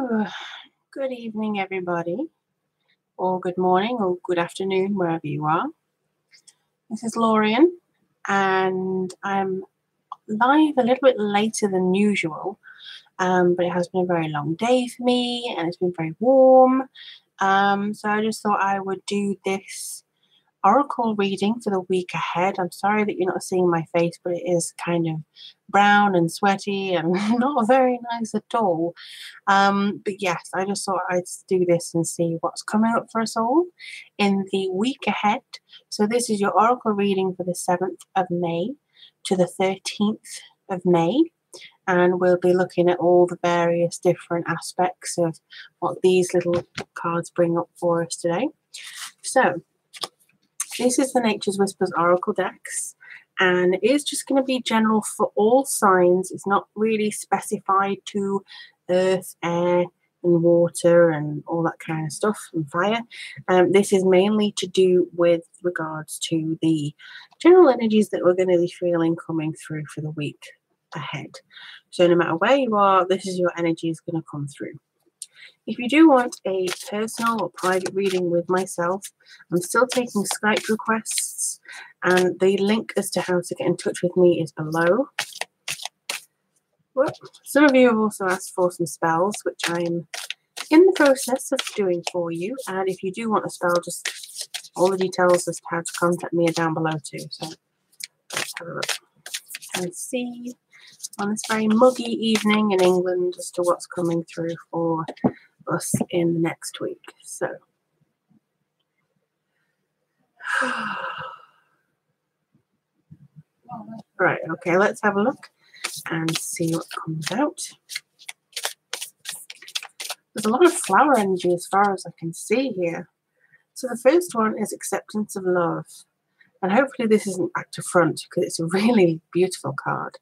So, good evening, everybody, or good morning, or good afternoon, wherever you are. This is Lorian, and I'm live a little bit later than usual, but it has been a very long day for me, and it's been very warm. So I just thought I would do this oracle reading for the week ahead. I'm sorry that you're not seeing my face, but it is kind of brown and sweaty and not very nice at all. But yes, I just thought I'd do this and see what's coming up for us all in the week ahead. So this is your oracle reading for the 7th of May to the 13th of May. And we'll be looking at all the various different aspects of what these little cards bring up for us today. So this is the Nature's Whispers Oracle decks, and it is just going to be general for all signs. It's not really specified to earth, air, and water, and all that kind of stuff, and fire. This is mainly to do with regards to the general energies that we're going to be feeling coming through for the week ahead. So no matter where you are, this is your energy is going to come through. If you do want a personal or private reading with myself, I'm still taking Skype requests, and the link as to how to get in touch with me is below. Well, some of you have also asked for some spells, which I'm in the process of doing for you. And if you do want a spell, just all the details as to how to contact me are down below too. So let's have a look and see on this very muggy evening in England as to what's coming through for us in the next week. So right, okay, let's have a look and see what comes out. There's a lot of flower energy as far as I can see here. So the first one is acceptance of love, and hopefully this isn't back to front because it's a really beautiful card.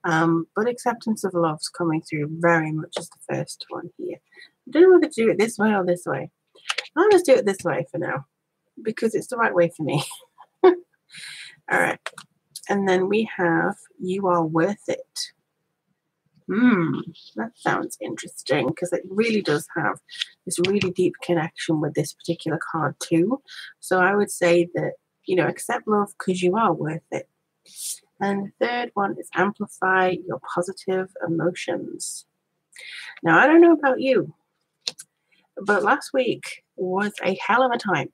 But acceptance of love's coming through very much as the first one here. I don't know whether to do it this way or this way. I'll just do it this way for now because it's the right way for me. All right. And then we have You Are Worth It. That sounds interesting because it really does have this really deep connection with this particular card too. So I would say that, you know, accept love because you are worth it. And the third one is amplify your positive emotions. Now, I don't know about you, but last week was a hell of a time.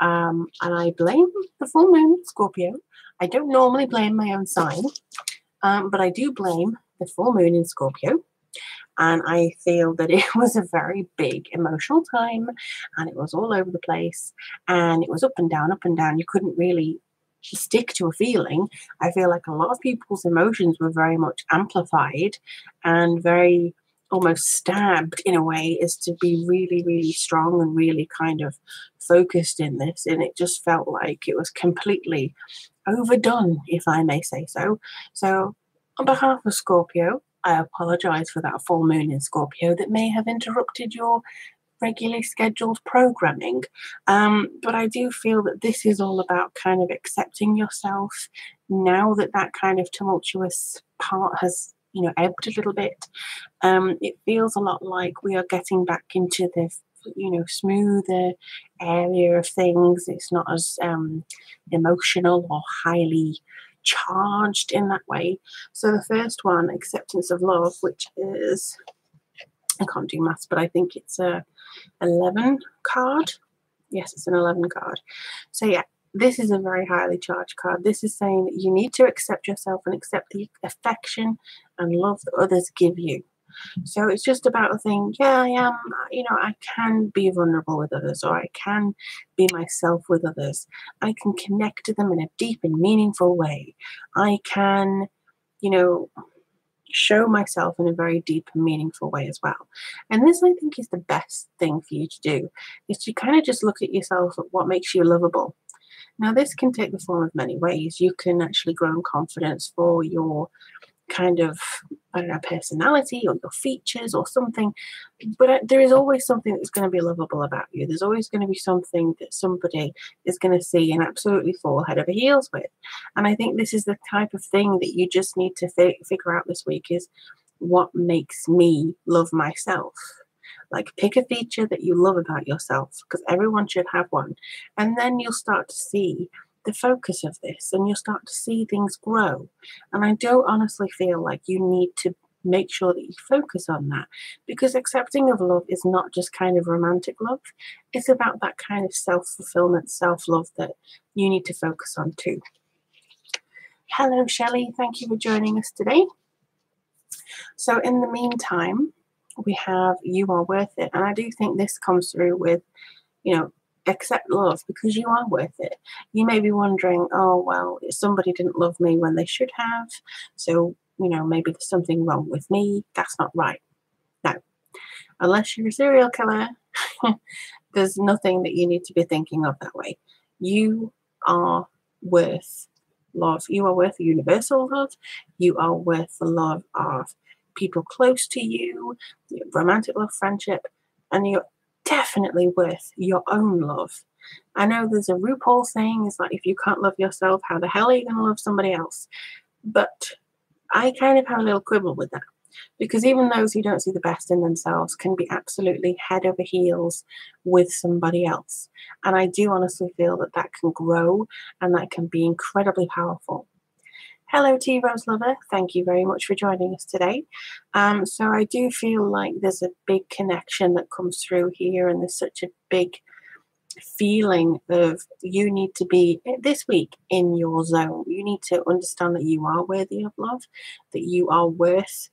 And I blame the full moon, Scorpio. I don't normally blame my own sign, but I do blame the full moon in Scorpio. And I feel that it was a very big emotional time, and it was all over the place, and it was up and down, up and down. You couldn't really stick to a feeling. I feel like a lot of people's emotions were very much amplified and very almost stabbed in a way as to be really, really strong and really kind of focused in this. And it just felt like it was completely overdone, if I may say so. So on behalf of Scorpio, I apologize for that full moon in Scorpio that may have interrupted your regularly scheduled programming. But I do feel that this is all about kind of accepting yourself now that that kind of tumultuous part has, you know, ebbed a little bit. It feels a lot like we are getting back into the, you know, smoother area of things. It's not as emotional or highly charged in that way. So the first one, acceptance of love, which is, I can't do maths, but I think it's a 11 card. Yes, it's an 11 card. So yeah, this is a very highly charged card. This is saying that you need to accept yourself and accept the affection and love that others give you. So it's just about a thing, yeah, I am, you know, I can be vulnerable with others, or I can be myself with others. I can connect to them in a deep and meaningful way. I can, you know, show myself in a very deep and meaningful way as well. And this, I think, is the best thing for you to do, is to kind of just look at yourself at what makes you lovable. Now, this can take the form of many ways. You can actually grow in confidence for your kind of, I don't know, personality or your features or something, but there is always something that's going to be lovable about you. There's always going to be something that somebody is going to see and absolutely fall head over heels with. And I think this is the type of thing that you just need to figure out this week, is what makes me love myself. Like, pick a feature that you love about yourself, because everyone should have one. And then you'll start to see the focus of this, and you'll start to see things grow. And I don't honestly feel like you need to make sure that you focus on that, because accepting of love is not just kind of romantic love. It's about that kind of self-fulfillment, self-love that you need to focus on too. Hello, Shelley. Thank you for joining us today. So in the meantime, we have You Are Worth It. And I do think this comes through with, accept love, because you are worth it. You may be wondering, oh, well, somebody didn't love me when they should have. So, maybe there's something wrong with me. That's not right. No, unless you're a serial killer, there's nothing that you need to be thinking of that way. You are worth love. You are worth universal love. You are worth the love of people close to you, romantic love, friendship, and you're definitely worth your own love. I know there's a RuPaul saying, is like, if you can't love yourself, how the hell are you going to love somebody else? But I kind of have a little quibble with that, because even those who don't see the best in themselves can be absolutely head over heels with somebody else. And I do honestly feel that that can grow and that can be incredibly powerful. Hello, T Rose Lover. Thank you very much for joining us today. So I do feel like there's a big connection that comes through here, and there's such a big feeling of you need to be this week in your zone. You need to understand that you are worthy of love, that you are worth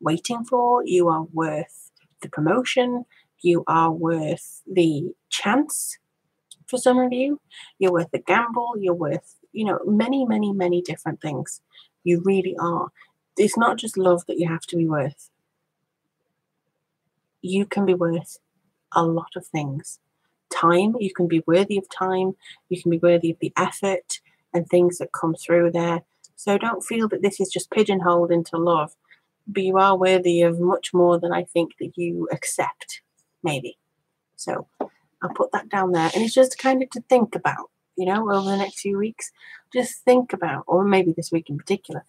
waiting for, you are worth the promotion, you are worth the chance. For some of you, you're worth the gamble, you're worth, many, many, many different things. You really are. It's not just love that you have to be worth. You can be worth a lot of things. Time, you can be worthy of time, you can be worthy of the effort and things that come through there. So don't feel that this is just pigeonholed into love, but you are worthy of much more than I think that you accept, maybe. So I'll put that down there. And it's just kind of to think about, over the next few weeks. Just think about, or maybe this week in particular,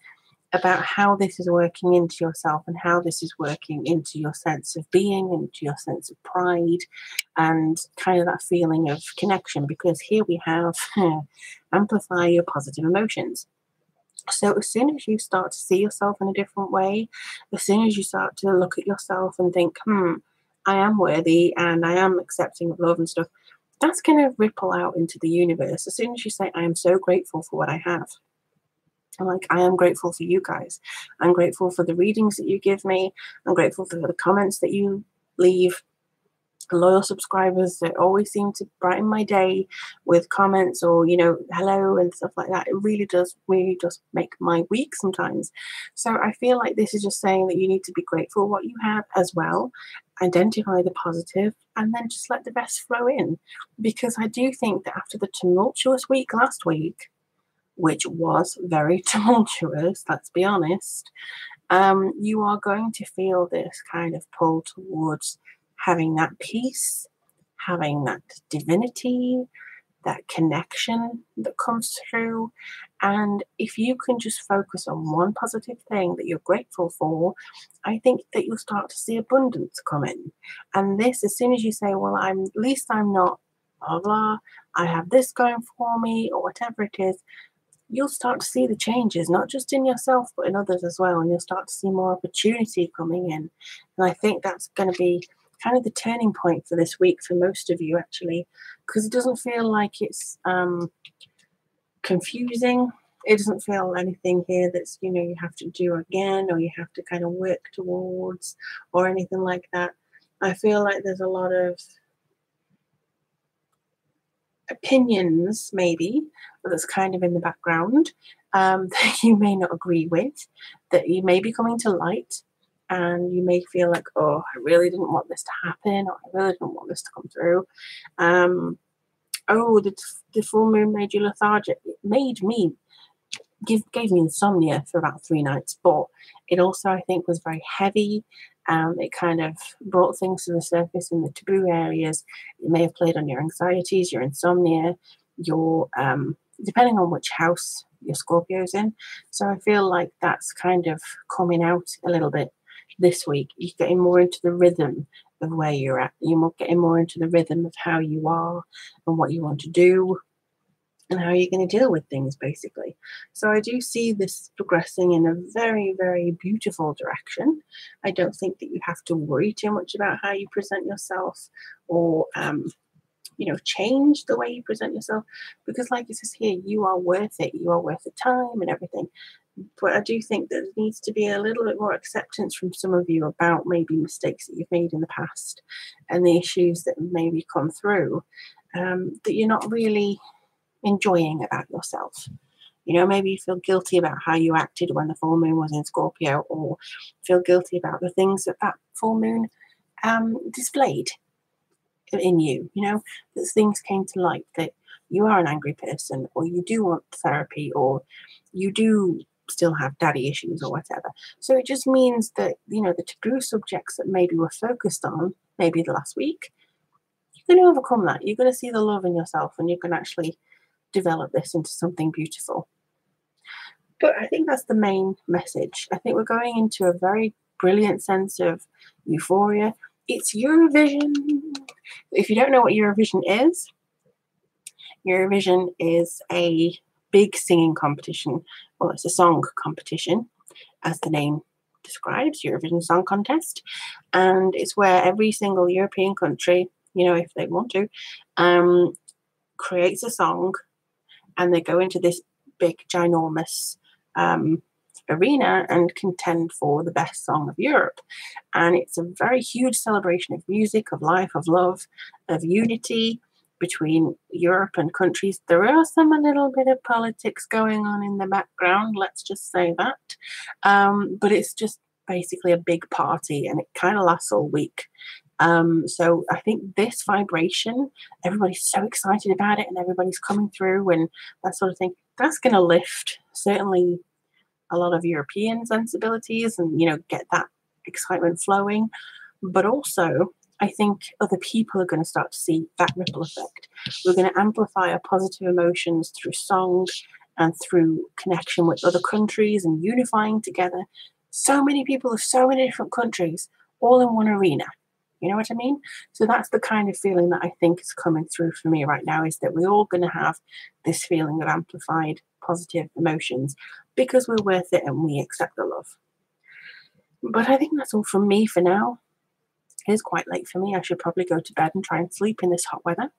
about how this is working into yourself and how this is working into your sense of being, into your sense of pride, and kind of that feeling of connection. Because here we have amplify your positive emotions. So as soon as you start to see yourself in a different way, as soon as you start to look at yourself and think, I am worthy and I am accepting of love and stuff, that's going to ripple out into the universe. As soon as you say, I am so grateful for what I have. Like, I am grateful for you guys. I'm grateful for the readings that you give me. I'm grateful for the comments that you leave. Loyal subscribers that always seem to brighten my day with comments or, hello and stuff like that. It really does make my week sometimes. So I feel like this is just saying that you need to be grateful for what you have as well. Identify the positive and then just let the rest flow in. Because I do think that after the tumultuous week last week, which was very tumultuous, let's be honest, you are going to feel this kind of pull towards having that peace, having that divinity, that connection that comes through. And if you can just focus on one positive thing that you're grateful for, I think that you'll start to see abundance come in. And this, as soon as you say, well, at least I'm not blah, blah, I have this going for me, or whatever it is, you'll start to see the changes, not just in yourself, but in others as well. And you'll start to see more opportunity coming in. And I think that's going to be kind of the turning point for this week for most of you, actually, because it doesn't feel like it's confusing. It doesn't feel anything here that's, you have to do again or you have to kind of work towards or anything like that. I feel like there's a lot of opinions, maybe, that's kind of in the background that you may not agree with, that you may be coming to light. And you may feel like, oh, I really didn't want this to happen, or I really didn't want this to come through. The full moon made you lethargic. It made me, gave me insomnia for about 3 nights, but it also, I think, was very heavy. It kind of brought things to the surface in the taboo areas. It may have played on your anxieties, your insomnia, your depending on which house your Scorpio's in. So I feel like that's kind of coming out a little bit this week. You're getting more into the rhythm of where you're at. You're getting more into the rhythm of how you are and what you want to do and how you're going to deal with things, basically. So I do see this progressing in a very, very beautiful direction. I don't think that you have to worry too much about how you present yourself or, change the way you present yourself, because like it says here, you are worth it. You are worth the time and everything. But I do think there needs to be a little bit more acceptance from some of you about maybe mistakes that you've made in the past and the issues that maybe come through, that you're not really enjoying about yourself. Maybe you feel guilty about how you acted when the full moon was in Scorpio, or feel guilty about the things that full moon displayed in you. That things came to light, that you are an angry person, or you do want therapy, or you do still have daddy issues or whatever. So it just means that, the taboo subjects that maybe were focused on maybe the last week, you're going to overcome that. You're going to see the love in yourself, and you can actually develop this into something beautiful. But I think that's the main message. I think we're going into a very brilliant sense of euphoria. It's Eurovision. If you don't know what Eurovision is a big singing competition. Well, it's a song competition, as the name describes, Eurovision Song Contest. And it's where every single European country, if they want to, creates a song, and they go into this big, ginormous arena and contend for the best song of Europe. And it's a very huge celebration of music, of life, of love, of unity between Europe and countries. There are a little bit of politics going on in the background, let's just say that. But it's just basically a big party, and it kind of lasts all week. So I think this vibration, everybody's so excited about it, and everybody's coming through and that sort of thing. That's going to lift certainly a lot of European sensibilities and, get that excitement flowing. But also, I think other people are going to start to see that ripple effect. We're going to amplify our positive emotions through song and through connection with other countries and unifying together. So many people of so many different countries, all in one arena. You know what I mean? So that's the kind of feeling that I think is coming through for me right now, is that we're all going to have this feeling of amplified positive emotions because we're worth it and we accept the love. But I think that's all from me for now. It is quite late for me. I should probably go to bed and try and sleep in this hot weather.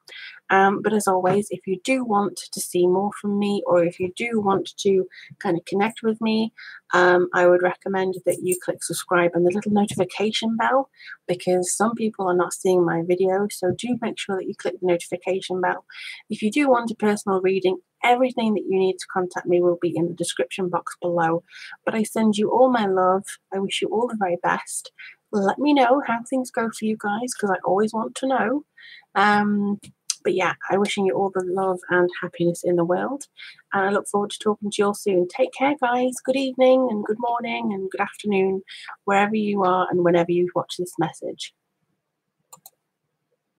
But as always, if you do want to see more from me, or if you do want to kind of connect with me, I would recommend that you click subscribe and the little notification bell, because some people are not seeing my videos. So do make sure that you click the notification bell. If you do want a personal reading, everything that you need to contact me will be in the description box below. But I send you all my love. I wish you all the very best. Let me know how things go for you guys, because I always want to know. But yeah, I'm wishing you all the love and happiness in the world. And I look forward to talking to you all soon. Take care, guys. Good evening and good morning and good afternoon, wherever you are and whenever you watch this message.